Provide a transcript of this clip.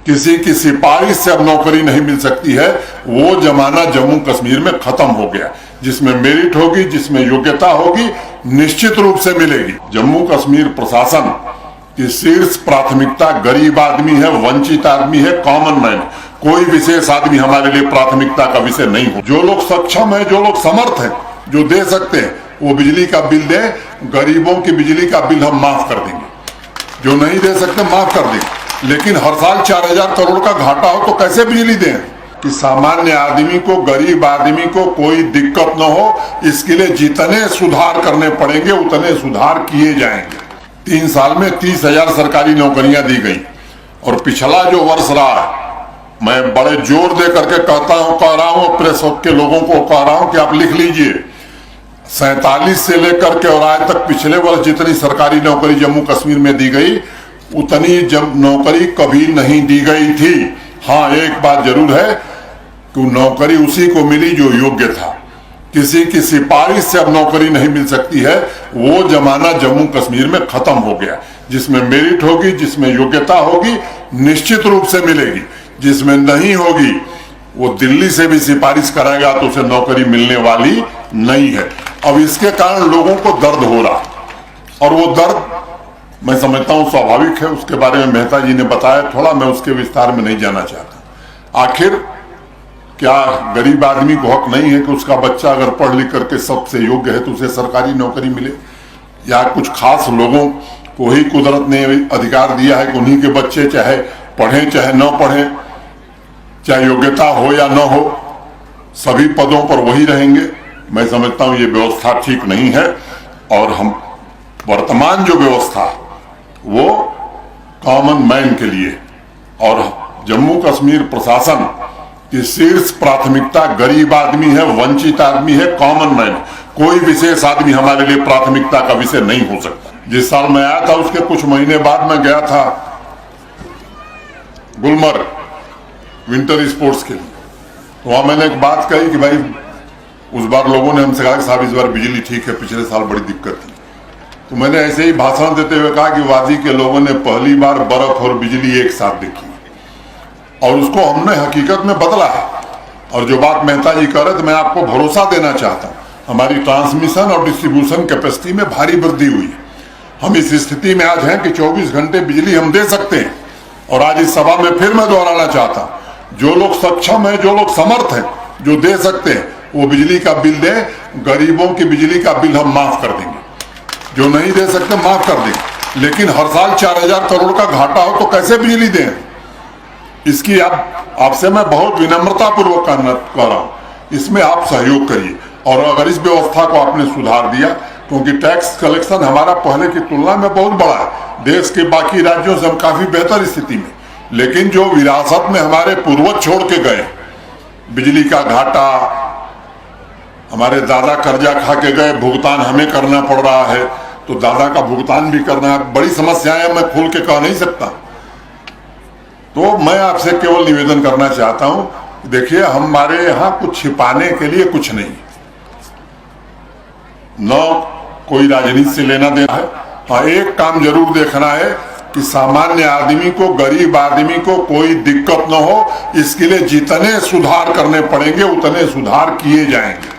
किसी की सिफारिश से अब नौकरी नहीं मिल सकती है। वो जमाना जम्मू कश्मीर में खत्म हो गया, जिसमें मेरिट होगी, जिसमें योग्यता होगी, निश्चित रूप से मिलेगी। जम्मू कश्मीर प्रशासन की शीर्ष प्राथमिकता गरीब आदमी है, वंचित आदमी है, कॉमन मैन। कोई विशेष आदमी हमारे लिए प्राथमिकता का विषय नहीं हो। जो लोग सक्षम है, जो लोग समर्थ हैं, जो दे सकते हैं, वो बिजली का बिल दें। गरीबों की बिजली का बिल हम माफ कर देंगे, जो नहीं दे सकते माफ कर देंगे। लेकिन हर साल 4000 करोड़ का घाटा हो तो कैसे बिजली दें कि सामान्य आदमी को, गरीब आदमी को कोई दिक्कत न हो। इसके लिए जितने सुधार करने पड़ेंगे उतने सुधार किए जाएंगे। 3 साल में 30,000 सरकारी नौकरियां दी गई। और पिछला जो वर्ष रहा है, मैं बड़े जोर दे करके कह रहा हूं प्रेस के लोगों को कह रहा हूं कि आप लिख लीजिए, 47 से लेकर के और आज तक पिछले वर्ष जितनी सरकारी नौकरी जम्मू कश्मीर में दी गई, उतनी जब नौकरी कभी नहीं दी गई थी। हाँ, एक बात जरूर है कि नौकरी उसी को मिली जो योग्य था। किसी की सिफारिश से अब नौकरी नहीं मिल सकती है। वो जमाना जम्मू कश्मीर में खत्म हो गया, जिसमें मेरिट होगी, जिसमें योग्यता होगी, निश्चित रूप से मिलेगी। जिसमें नहीं होगी, वो दिल्ली से भी सिफारिश कराएगा तो उसे नौकरी मिलने वाली नहीं है। अब इसके कारण लोगों को दर्द हो रहा, और वो दर्द मैं समझता हूं स्वाभाविक है। उसके बारे में मेहता जी ने बताया थोड़ा, मैं उसके विस्तार में नहीं जाना चाहता। आखिर क्या गरीब आदमी को हक नहीं है कि उसका बच्चा अगर पढ़ लिख करके सबसे योग्य है तो उसे सरकारी नौकरी मिले? या कुछ खास लोगों को ही कुदरत ने अधिकार दिया है कि उन्हीं के बच्चे चाहे पढ़ें चाहे न पढ़ें, चाहे योग्यता हो या न हो, सभी पदों पर वही रहेंगे? मैं समझता हूं ये व्यवस्था ठीक नहीं है। और हम वर्तमान जो व्यवस्था वो कॉमन मैन के लिए, और जम्मू कश्मीर प्रशासन की शीर्ष प्राथमिकता गरीब आदमी है, वंचित आदमी है, कॉमन मैन। कोई विशेष आदमी हमारे लिए प्राथमिकता का विषय नहीं हो सकता। जिस साल मैं आया था उसके कुछ महीने बाद मैं गया था गुलमर्ग विंटर स्पोर्ट्स के लिए। तो वहां मैंने एक बात कही कि भाई, उस बार लोगों ने हमसे कहा कि साहब इस बार बिजली ठीक है, पिछले साल बड़ी दिक्कत थी। तो मैंने ऐसे ही भाषण देते हुए कहा कि वादी के लोगों ने पहली बार बर्फ और बिजली एक साथ देखी, और उसको हमने हकीकत में बदला है। और जो बात मेहता जी कर रहे थे, मैं आपको भरोसा देना चाहता हूँ, हमारी ट्रांसमिशन और डिस्ट्रीब्यूशन कैपेसिटी में भारी वृद्धि हुई है। हम इस स्थिति में आज हैं कि 24 घंटे बिजली हम दे सकते हैं। और आज इस सभा में फिर मैं दोहराना चाहता हूँ, जो लोग सक्षम है, जो लोग समर्थ हैं, जो दे सकते हैं, वो बिजली का बिल दें। गरीबों की बिजली का बिल हम माफ कर देंगे, जो नहीं दे सकते माफ कर देंगे। लेकिन हर साल 4000 करोड़ का घाटा हो तो कैसे बिजली दें? इसकी आपसे मैं बहुत विनम्रता पूर्वक कह रहा हूं, इसमें आप सहयोग करिए। और अगर इस व्यवस्था को आपने सुधार दिया, क्योंकि टैक्स कलेक्शन हमारा पहले की तुलना में बहुत बड़ा है, देश के बाकी राज्यों से हम काफी बेहतर स्थिति में, लेकिन जो विरासत में हमारे पूर्वज छोड़ के गए, बिजली का घाटा, हमारे दादा कर्जा खा के गए, भुगतान हमें करना पड़ रहा है, तो दादा का भुगतान भी करना है। बड़ी समस्याएं हैं, मैं खुल के कह नहीं सकता। तो मैं आपसे केवल निवेदन करना चाहता हूं, देखिए हमारे यहां कुछ छिपाने के लिए कुछ नहीं, न कोई राजनीति से लेना देना है। हाँ, एक काम जरूर देखना है कि सामान्य आदमी को, गरीब आदमी को कोई दिक्कत न हो। इसके लिए जितने सुधार करने पड़ेंगे उतने सुधार किए जाएंगे।